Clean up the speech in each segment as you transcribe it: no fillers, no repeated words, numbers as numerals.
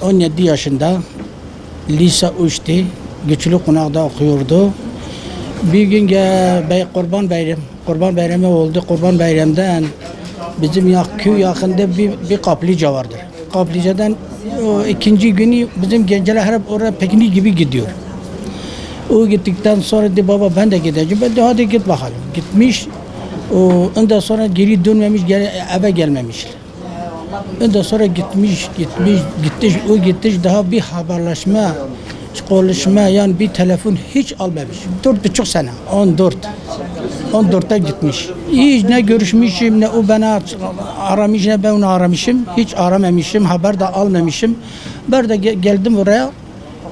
17 yaşında lise 3'te güçlü konakta okuyordu. Bir gün Kurban Bayramı oldu. Kurban Bayram'dan bizim köy yakında bir kaplıca vardır. Kaplıcadan o ikinci günü bizim gençler hep oraya piknik gibi gidiyor. O gittikten sonra dedi baba ben de gideceğim. Ben de hadi git bakalım. Gitmiş. Ondan sonra geri dönmemiş, eve gelmemiş. Ondan sonra gitmiş. O gitti daha bir haberleşme, konuşma yani bir telefon hiç almamış. 4,5 sene. 14'te gitmiş. Hiç ne görüşmüşüm, ne o bana aramış, ne ben onu aramışım. Hiç aramamışım, haber de almamışım. Ben de geldim oraya.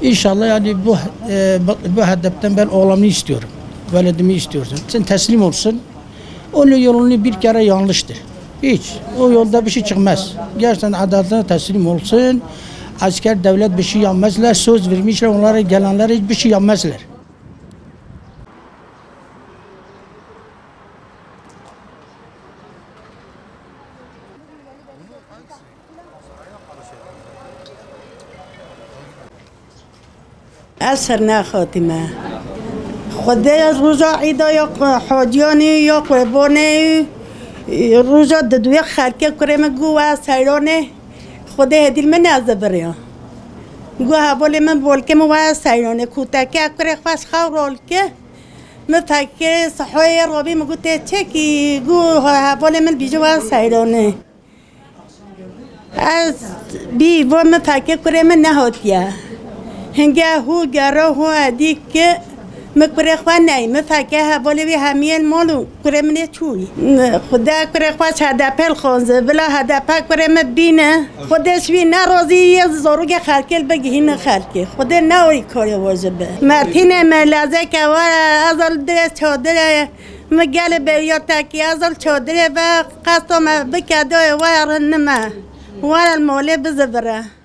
İnşallah yani bu hedeften ben oğlamı istiyorum. Veledimi istiyorsun. Sen teslim olsun. Onun yolunu bir kere yanlıştır. Hiç. O yolda bir şey çıkmaz. Gerçekten adaletine teslim olsun. Asker devlet bir şey yapmazlar. Söz vermişler onlara gelenler hiçbir şey yapmazlar. أسرنا خاتمة خدای روزا عیدا یا حاجیانی یا قربانی روزا دوی خرکه کریم گوه سیرانه خدای هدیل من از بریا گوه حوالی من بولکه مو سیرانه کوتاکه کره خواست خورال که مفکر صحوی رابی مگوته چه کی گوه حوالی من بیجو سیرانه از بی و مفکر کریم نهاتیه هنگه هو گره هو ادی که مکبره خواه نی مفکه حوالی بی همیل مالو کره منه چوی خدا کره خواه هدپل خانزه بلا هدپل کره من بینه خودش بی نرازی یه زاروگ خلکل بگی نه خلکه خدا نوری کاری واجبه مرتینه ملازه که وارا ازال دره چادره مگل بریاتا که ازال چادره و قصد ما بکده وارا نمه وارا الماله بزبره